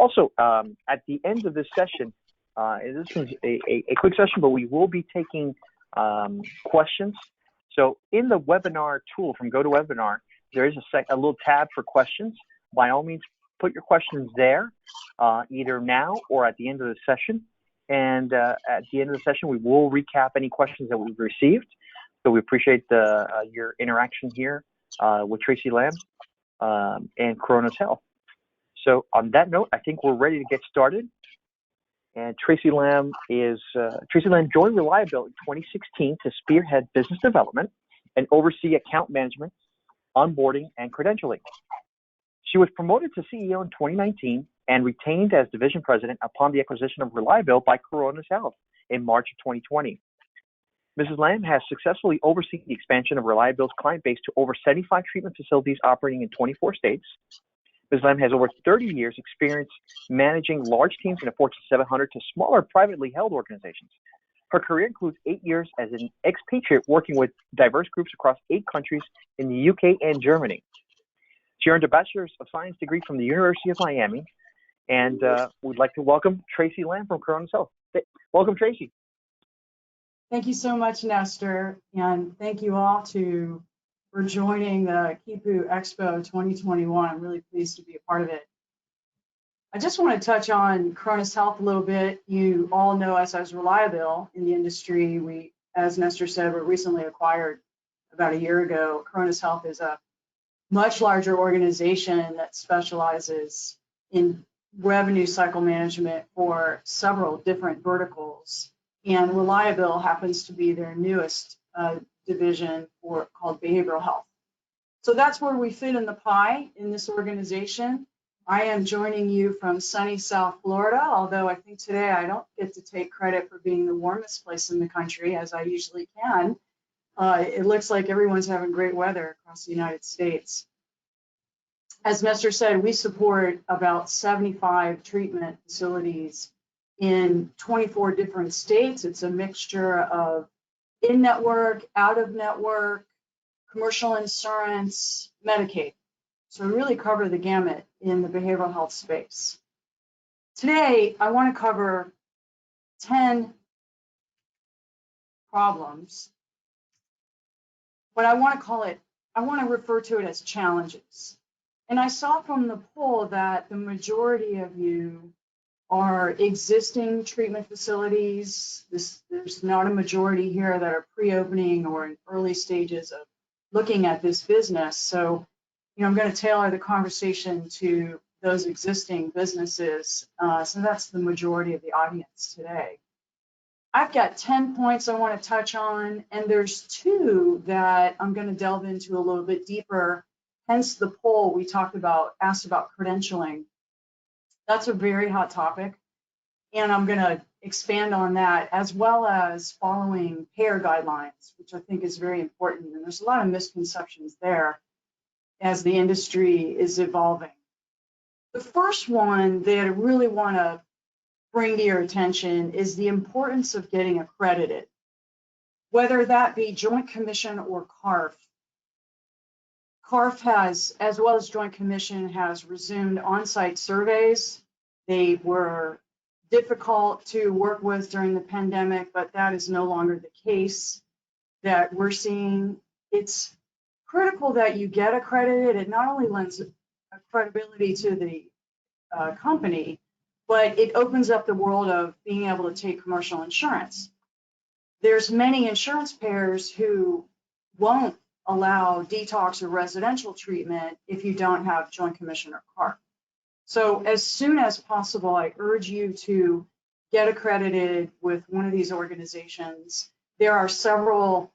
Also, at the end of this session, this is a quick session, but we will be taking questions. So in the webinar tool from GoToWebinar, there is a little tab for questions. By all means, put your questions there, either now or at the end of the session. And at the end of the session, we will recap any questions that we've received. So we appreciate your interaction here with Tracy Lamb and CoronisHealth. So on that note, I think we're ready to get started. And Tracy Lamb joined ReliaBill in 2016 to spearhead business development and oversee account management, onboarding, and credentialing. She was promoted to CEO in 2019 and retained as division president upon the acquisition of ReliaBill by CoronisHealth in March of 2020. Mrs. Lamb has successfully overseen the expansion of ReliaBill's client base to over 75 treatment facilities operating in 24 states. Ms. Lamb has over 30 years experience managing large teams in a Fortune 700 to smaller privately held organizations. Her career includes 8 years as an expatriate working with diverse groups across 8 countries in the UK and Germany. She earned a Bachelor of Science degree from the University of Miami, and we'd like to welcome Tracy Lamb from CoronisHealth. Welcome, Tracy. Thank you so much, Nestor, and thank you all for joining the KipuExpo 2021. I'm really pleased to be a part of it. I just want to touch on CoronisHealth a little bit. You all know us as ReliaBill in the industry. We, as Nestor said, were recently acquired about a year ago. CoronisHealth is a much larger organization that specializes in revenue cycle management for several different verticals. And ReliaBill happens to be their newest division called behavioral health. So that's where we fit in the pie in this organization. I am joining you from sunny South Florida, although I think today I don't get to take credit for being the warmest place in the country, as I usually can. It looks like everyone's having great weather across the United States. As Nestor said, we support about 75 treatment facilities in 24 different states. It's a mixture of in-network, out-of-network, commercial insurance, Medicaid. So we really cover the gamut in the behavioral health space. Today, I want to cover 10 problems, but I want to refer to it as challenges. And I saw from the poll that the majority of you are existing treatment facilities. There's not a majority here that are pre-opening or in early stages of looking at this business. So, I'm going to tailor the conversation to those existing businesses. So that's the majority of the audience today. I've got 10 points I want to touch on, and there's 2 that I'm going to delve into a little bit deeper. Hence the poll we asked about credentialing. That's a very hot topic, and I'm going to expand on that, as well as following payor guidelines, which I think is very important. And there's a lot of misconceptions there as the industry is evolving. The first one that I really want to bring to your attention is the importance of getting accredited, whether that be Joint Commission or CARF. CARF has, as well as Joint Commission, has resumed on-site surveys. They were difficult to work with during the pandemic, but that is no longer the case that we're seeing. It's critical that you get accredited. It not only lends credibility to the company, but it opens up the world of being able to take commercial insurance. There's many insurance payers who won't allow detox or residential treatment if you don't have Joint Commission or CARF. So as soon as possible, I urge you to get accredited with one of these organizations. There are several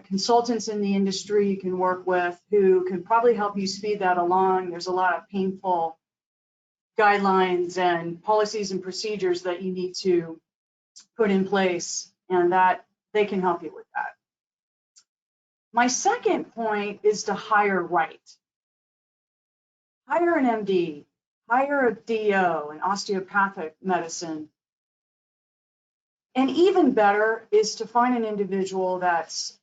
consultants in the industry you can work with who can probably help you speed that along. There's a lot of painful guidelines and policies and procedures that you need to put in place, and that they can help you with that. My second point is to hire right. Hire an MD, hire a DO, an osteopathic medicine. And even better is to find an individual that's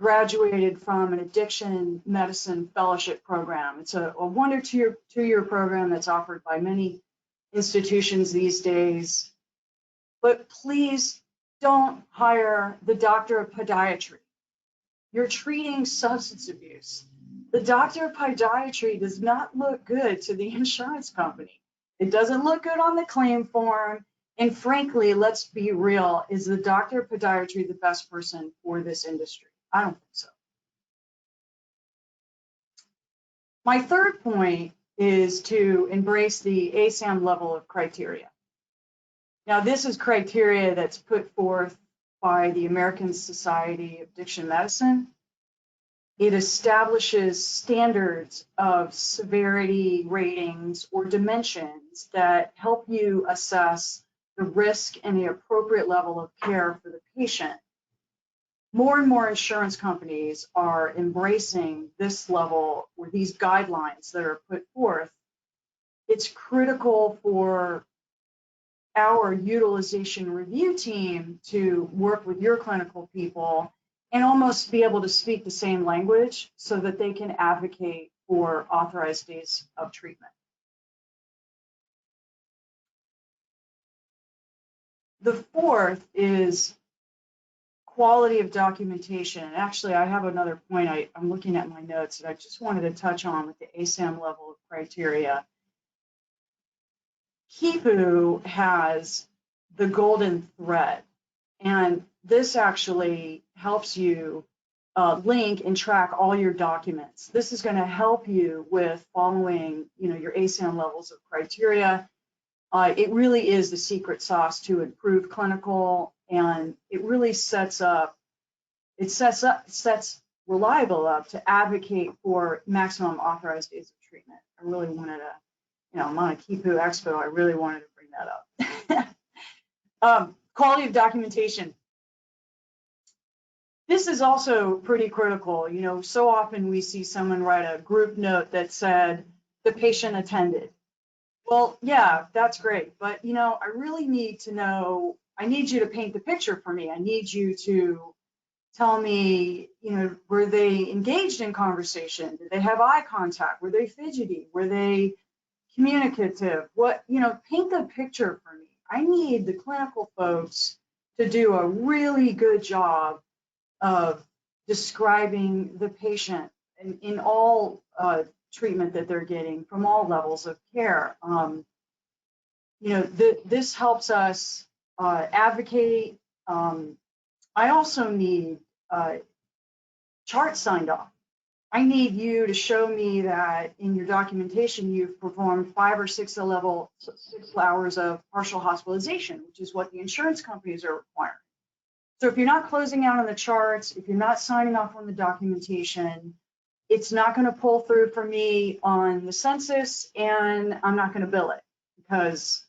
graduated from an addiction medicine fellowship program. It's a 1 or 2-year program that's offered by many institutions these days. But please don't hire the doctor of podiatry. You're treating substance abuse. The doctor of podiatry does not look good to the insurance company. It doesn't look good on the claim form. And frankly, let's be real, is the doctor of podiatry the best person for this industry? I don't think so. My third point is to embrace the Asam level of criteria. Now, this is criteria that's put forth by the American Society of Addiction Medicine. It establishes standards of severity ratings or dimensions that help you assess the risk and the appropriate level of care for the patient. More and more insurance companies are embracing this level or these guidelines that are put forth. It's critical for our utilization review team to work with your clinical people and almost be able to speak the same language so that they can advocate for authorized days of treatment. The fourth is quality of documentation. And actually, I have another point. I'm looking at my notes that I just wanted to touch on with the Asam level of criteria. Kipu has the golden thread, and this actually helps you link and track all your documents. This is going to help you with following, your Asam levels of criteria. It really is the secret sauce to improve clinical, and it really sets ReliaBill up to advocate for maximum authorized days of treatment. I really wanted to. I'm on a KipuExpo, I really wanted to bring that up. Quality of documentation. This is also pretty critical. So often we see someone write a group note that said, the patient attended. Well, yeah, that's great. But, I really need to know, I need you to paint the picture for me. I need you to tell me, were they engaged in conversation? Did they have eye contact? Were they fidgety? Were they communicative? Paint the picture for me. I need the clinical folks to do a really good job of describing the patient in all treatment that they're getting from all levels of care. This helps us advocate. I also need charts signed off. I need you to show me that in your documentation you've performed 5 or 6 hours of partial hospitalization, which is what the insurance companies are requiring. So if you're not closing out on the charts, if you're not signing off on the documentation, it's not going to pull through for me on the census, and I'm not going to bill it because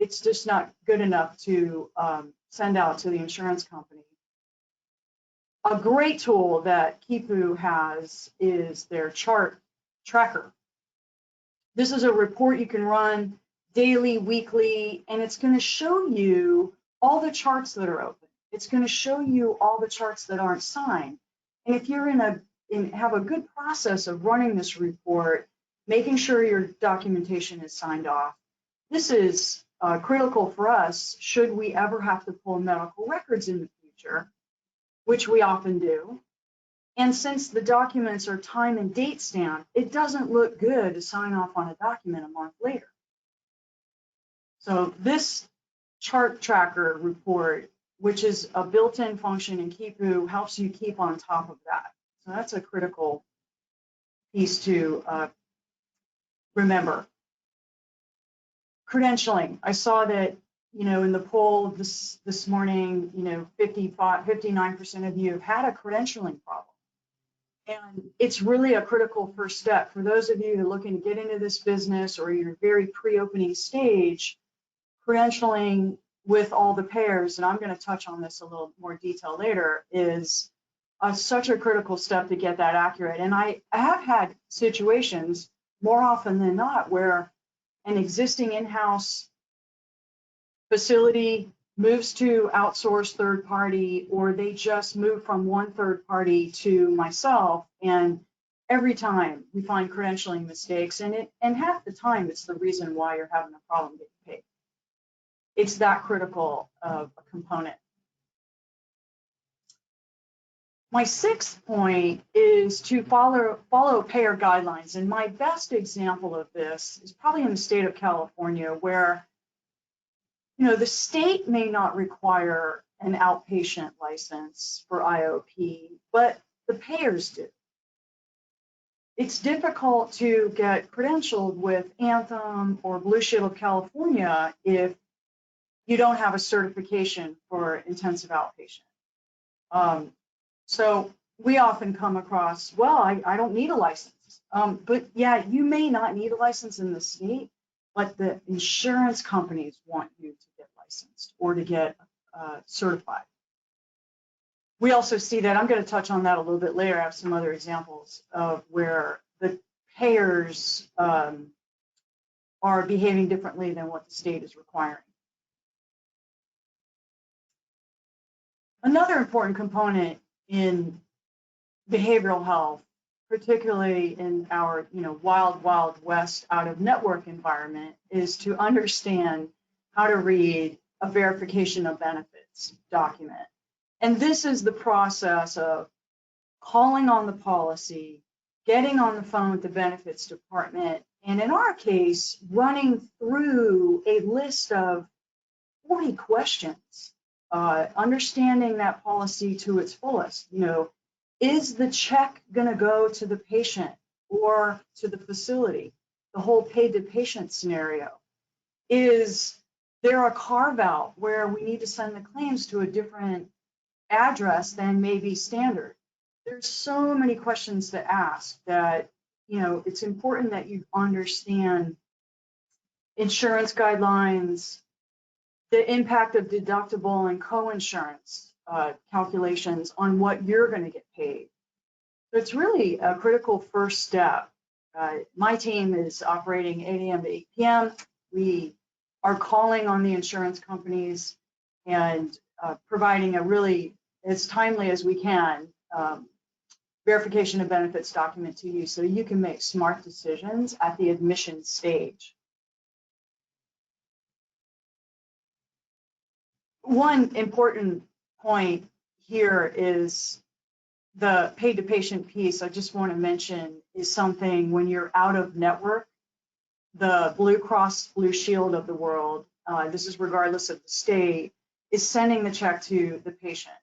it's just not good enough to send out to the insurance company. A great tool that Kipu has is their chart tracker. This is a report you can run daily, weekly, and it's going to show you all the charts that are open. It's going to show you all the charts that aren't signed. And if you're have a good process of running this report, making sure your documentation is signed off, this is critical for us should we ever have to pull medical records in the future, which we often do. And since the documents are time and date stamped, it doesn't look good to sign off on a document a month later. So this chart tracker report, which is a built-in function in Kipu, helps you keep on top of that. So that's a critical piece to remember. Credentialing. I saw that, in the poll this morning, 59% of you have had a credentialing problem. And it's really a critical first step. For those of you who are looking to get into this business or you're very pre-opening stage, credentialing with all the payers, and I'm going to touch on this a little more detail later, is such a critical step to get that accurate. And I have had situations more often than not where an existing in-house facility moves to outsourced third party, or they just move from one third party to myself. And every time we find credentialing mistakes, and half the time it's the reason why you're having a problem getting paid. It's that critical of a component. My sixth point is to follow payer guidelines. And my best example of this is probably in the state of California, where the state may not require an outpatient license for IOP, but the payers do. It's difficult to get credentialed with Anthem or Blue Shield of California if you don't have a certification for intensive outpatient. So we often come across, well, I don't need a license. But yeah, you may not need a license in the state, but the insurance companies want you to get licensed or to get certified. We also see that, I'm going to touch on that a little bit later. I have some other examples of where the payers are behaving differently than what the state is requiring. Another important component in behavioral health, particularly in our wild, wild west out of network environment, is to understand how to read a verification of benefits document. And this is the process of calling on the policy, getting on the phone with the benefits department, and in our case, running through a list of 40 questions, understanding that policy to its fullest. Is the check going to go to the patient or to the facility? The whole paid to patient scenario. Is there a carve out where we need to send the claims to a different address than maybe standard? There's so many questions to ask that, it's important that you understand insurance guidelines, the impact of deductible and co-insurance calculations on what you're going to get paid. So it's really a critical first step. My team is operating 8 a.m. to 8 p.m. We are calling on the insurance companies and providing a really, as timely as we can, verification of benefits document to you so you can make smart decisions at the admission stage. One important point here is the paid to patient piece. I just want to mention is something when you're out of network, the Blue Cross Blue Shield of the world, this is regardless of the state, is sending the check to the patient.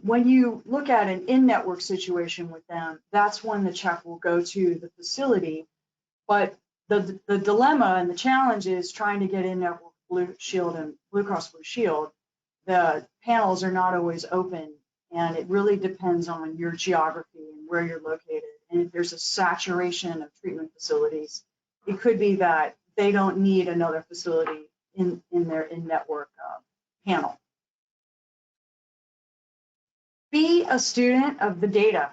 When you look at an in-network situation with them, that's when the check will go to the facility. But the dilemma and the challenge is trying to get in-network Blue Shield and Blue Cross Blue Shield. The panels are not always open, and it really depends on your geography and where you're located. And if there's a saturation of treatment facilities, it could be that they don't need another facility in their in-network panel. Be a student of the data.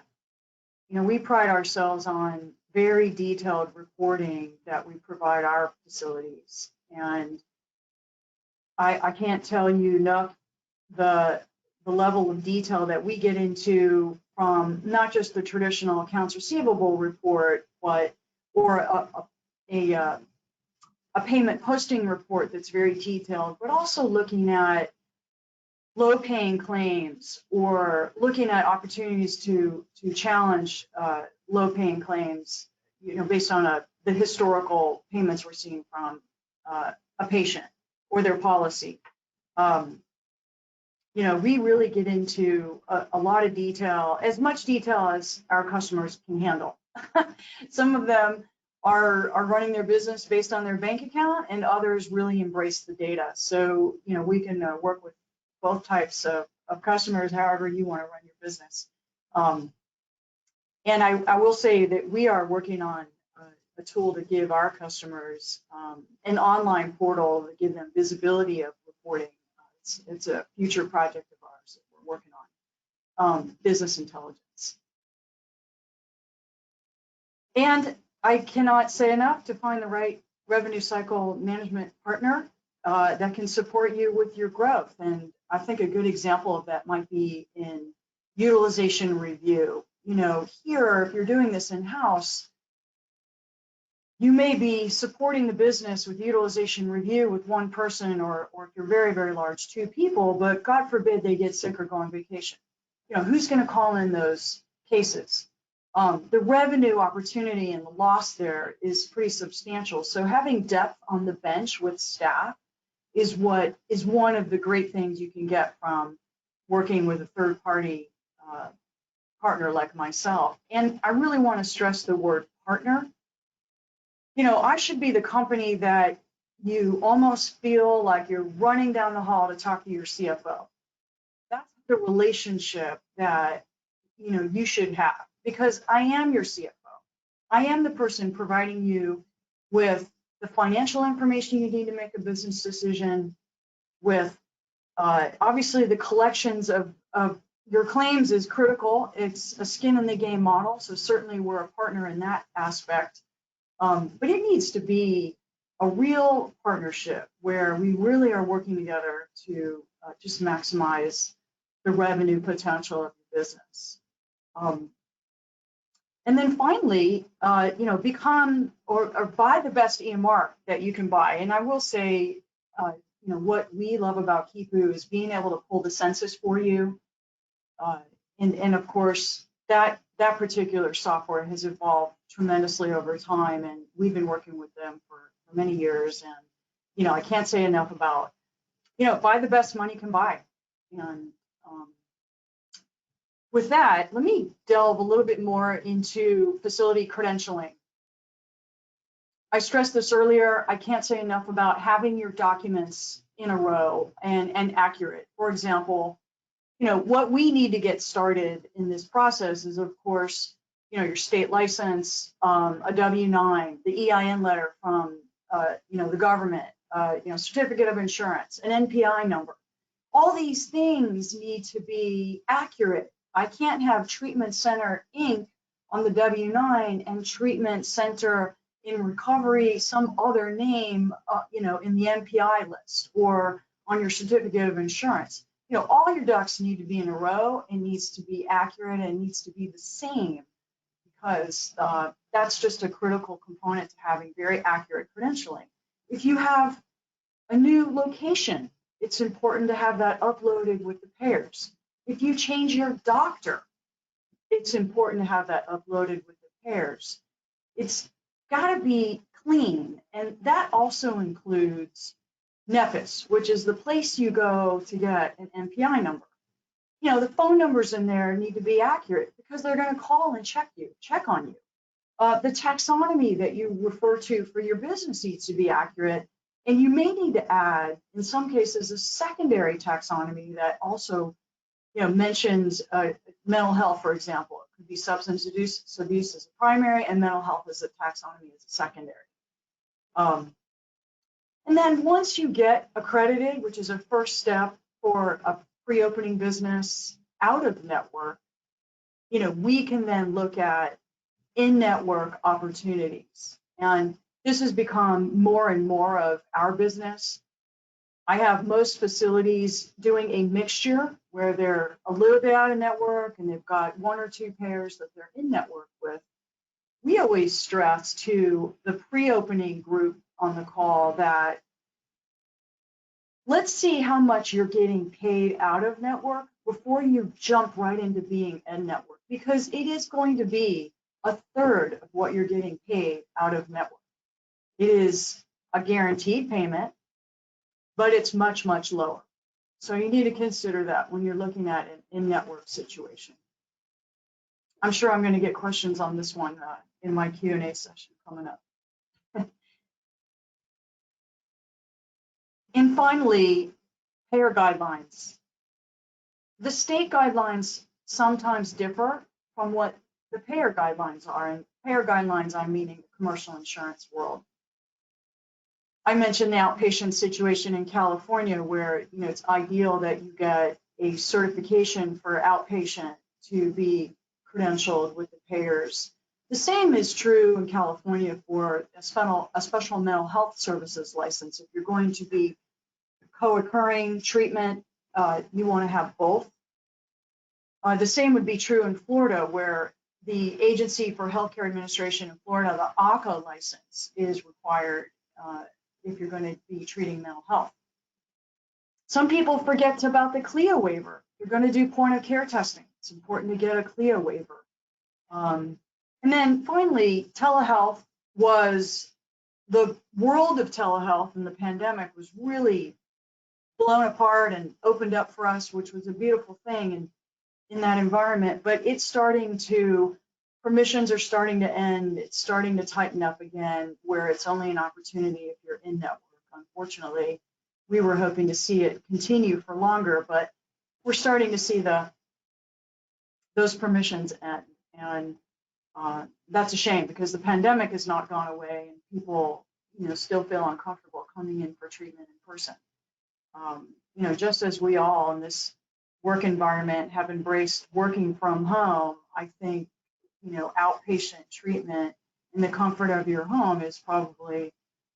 We pride ourselves on very detailed reporting that we provide our facilities. And I can't tell you enough the level of detail that we get into from not just the traditional accounts receivable report, or a payment posting report that's very detailed, but also looking at low paying claims or looking at opportunities to challenge low paying claims, based on the historical payments we're seeing from a patient or their policy. We really get into a lot of detail, as much detail as our customers can handle. Some of them are running their business based on their bank account, and others really embrace the data. So, we can work with both types of customers, however you want to run your business. And I will say that we are working on a tool to give our customers an online portal to give them visibility of reporting. It's a future project of ours that we're working on, business intelligence. And I cannot say enough to find the right revenue cycle management partner. that can support you with your growth. And I think a good example of that might be in utilization review. You know, here, if you're doing this in-house, you may be supporting the business with utilization review with one person, or if you're very, very large, 2 people, but God forbid they get sick or go on vacation. You know, who's going to call in those cases? The revenue opportunity and the loss there is pretty substantial. So having depth on the bench with staff is what is one of the great things you can get from working with a third-party partner like myself. And I really want to stress the word partner. You know, I should be the company that you almost feel like you're running down the hall to talk to your CFO. That's the relationship that, you know, you should have, because I am your CFO. I am the person providing you with the financial information you need to make a business decision, with obviously the collections of your claims is critical. It's a skin in the game model, so certainly we're a partner in that aspect. But it needs to be a real partnership where we really are working together to just maximize the revenue potential of the business. And then finally, you know, become or buy the best EMR that you can buy. And I will say, you know, what we love about Kipu is being able to pull the census for you. And of course, that particular software has evolved tremendously over time, and we've been working with them for many years. And, you know, I can't say enough about, you know, buy the best money can buy. And with that, let me delve a little bit more into facility credentialing. I stressed this earlier. I can't say enough about having your documents in a row and accurate. For example, you know, what we need to get started in this process is, of course, you know, your state license, a W-9, the EIN letter from, you know, the government, you know, certificate of insurance, an NPI number. All these things need to be accurate. I can't have Treatment Center Inc. on the W-9 and Treatment Center in Recovery, some other name, you know, in the NPI list or on your certificate of insurance. You know, all your ducks need to be in a row. It needs to be accurate and it needs to be the same, because that's just a critical component to having very accurate credentialing. If you have a new location, it's important to have that uploaded with the payers. If you change your doctor, it's important to have that uploaded with the payers. It's got to be clean, and that also includes NEPIS, which is the place you go to get an NPI number. You know, the phone numbers in there need to be accurate because they're going to call and check on you. The taxonomy that you refer to for your business needs to be accurate, and you may need to add, in some cases, a secondary taxonomy that also, you know, mentions mental health, for example. It could be substance abuse as a primary and mental health as a taxonomy as a secondary. And then once you get accredited, which is a first step for a pre-opening business out of network, you know, we can then look at in-network opportunities. And this has become more and more of our business. I have most facilities doing a mixture where they're a little bit out of network and they've got 1 or 2 payers that they're in network with. We always stress to the pre-opening group on the call that let's see how much you're getting paid out of network before you jump right into being in network, because it is going to be 1/3 of what you're getting paid out of network. It is a guaranteed payment, but it's much, much lower. So you need to consider that when you're looking at an in-network situation. I'm sure I'm going to get questions on this one in my Q&A session coming up. And finally, payer guidelines. The state guidelines sometimes differ from what the payer guidelines are. And payer guidelines, I'm meaning the commercial insurance world. I mentioned the outpatient situation in California where, you know, it's ideal that you get a certification for outpatient to be credentialed with the payers. The same is true in California for a special mental health services license. If you're going to be co-occurring treatment, you want to have both. The same would be true in Florida, where the Agency for Healthcare Administration in Florida, the ACA license, is required if you're going to be treating mental health. Some people forget about the CLIA waiver. You're going to do point of care testing. It's important to get a CLIA waiver. And then finally, telehealth was the world of telehealth, and the pandemic was really blown apart and opened up for us, which was a beautiful thing in that environment. But it's starting to, permissions are starting to end. It's starting to tighten up again, where it's only an opportunity if you're in network. Unfortunately, we were hoping to see it continue for longer, but we're starting to see those permissions end. And that's a shame, because the pandemic has not gone away, and people, still feel uncomfortable coming in for treatment in person. Just as we all in this work environment have embraced working from home, I think, outpatient treatment in the comfort of your home is probably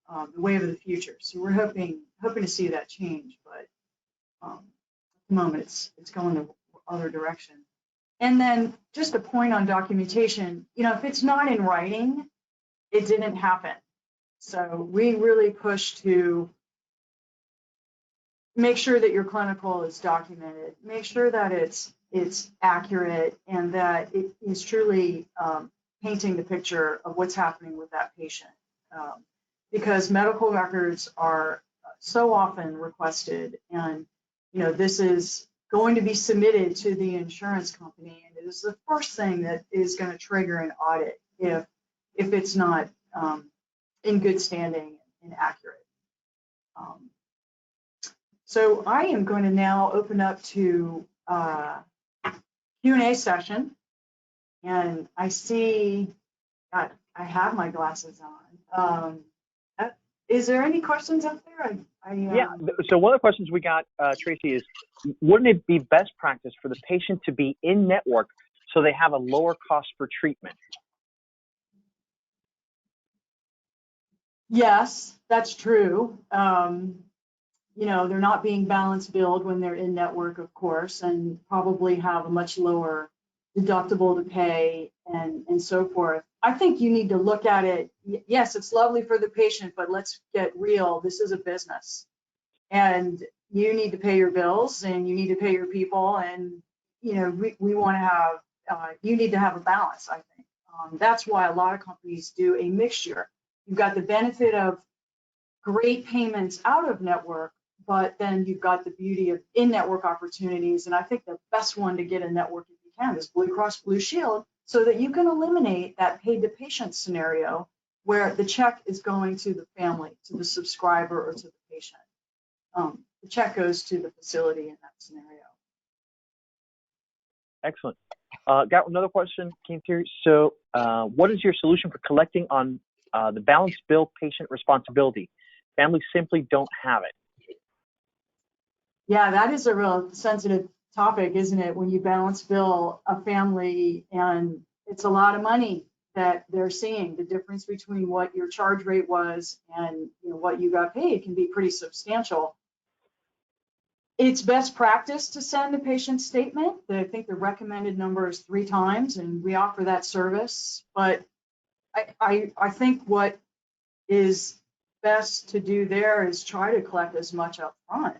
the wave of the future. So we're hoping to see that change, but at the moment it's going the other direction. And then just a point on documentation, if it's not in writing, it didn't happen. So we really push to make sure that your clinical is documented, make sure that it's accurate, and that it is truly painting the picture of what's happening with that patient. Because medical records are so often requested, and this is going to be submitted to the insurance company, and it is the first thing that is going to trigger an audit if it's not in good standing and accurate. So I am going to now open up to Q&A session, and I see I have my glasses on. Is there any questions out there? Yeah, so one of the questions we got, Tracy, is wouldn't it be best practice for the patient to be in network so they have a lower cost for treatment? Yes, that's true. They're not being balance billed when they're in network, of course, and probably have a much lower deductible to pay and so forth. I think you need to look at it. Yes, it's lovely for the patient, but let's get real. This is a business, and you need to pay your bills, and you need to pay your people, and we want to have. You need to have a balance, I think. That's why a lot of companies do a mixture. You've got the benefit of great payments out of network, but then you've got the beauty of in-network opportunities. And I think the best one to get in network if you can is Blue Cross Blue Shield, so that you can eliminate that paid-to-patient scenario where the check is going to the family, to the subscriber, or to the patient. The check goes to the facility in that scenario. Excellent. Got another question came through. So what is your solution for collecting on the balance bill patient responsibility? Families simply don't have it. Yeah, that is a real sensitive topic, isn't it? When you balance bill a family, and it's a lot of money that they're seeing. The difference between what your charge rate was and what you got paid can be pretty substantial. It's best practice to send a patient statement. I think the recommended number is 3 times, and we offer that service. But I think what is best to do there is try to collect as much up front,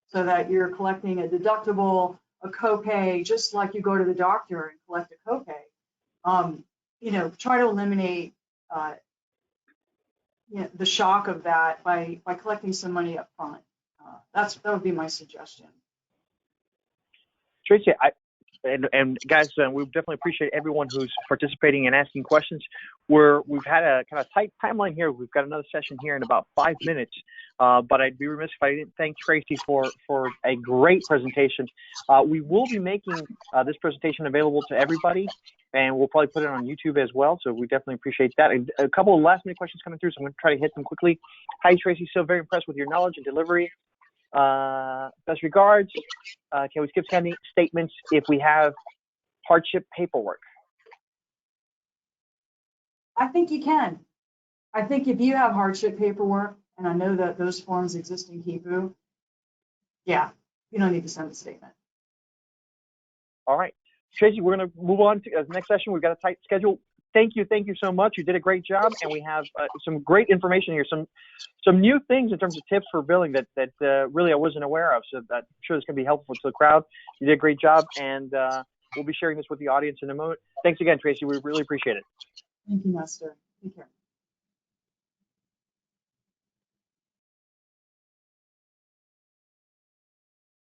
so that you're collecting a deductible, a copay, just like you go to the doctor and collect a copay. Try to eliminate the shock of that by collecting some money up front. That would be my suggestion. Tracy, and guys, we definitely appreciate everyone who's participating and asking questions. We've had a kind of tight timeline here. We've got another session here in about 5 minutes, but I'd be remiss if I didn't thank Tracy for a great presentation. We will be making this presentation available to everybody, and we'll probably put it on YouTube as well, so we definitely appreciate that. And a couple of last-minute questions coming through, so I'm going to try to hit them quickly. Hi, Tracy. So very impressed with your knowledge and delivery. Best regards. Can we skip sending statements if we have hardship paperwork? I think you can. I think if you have hardship paperwork, and I know that those forms exist in Kipu, Yeah, you don't need to send a statement. All right. Tracy, we're going to move on to the next session. We've got a tight schedule. Thank you so much. You did a great job, and we have some great information here, some new things in terms of tips for billing that really I wasn't aware of. So I'm sure this can be helpful to the crowd. You did a great job, and we'll be sharing this with the audience in a moment. Thanks again, Tracy. We really appreciate it. Thank you, Master. Take care.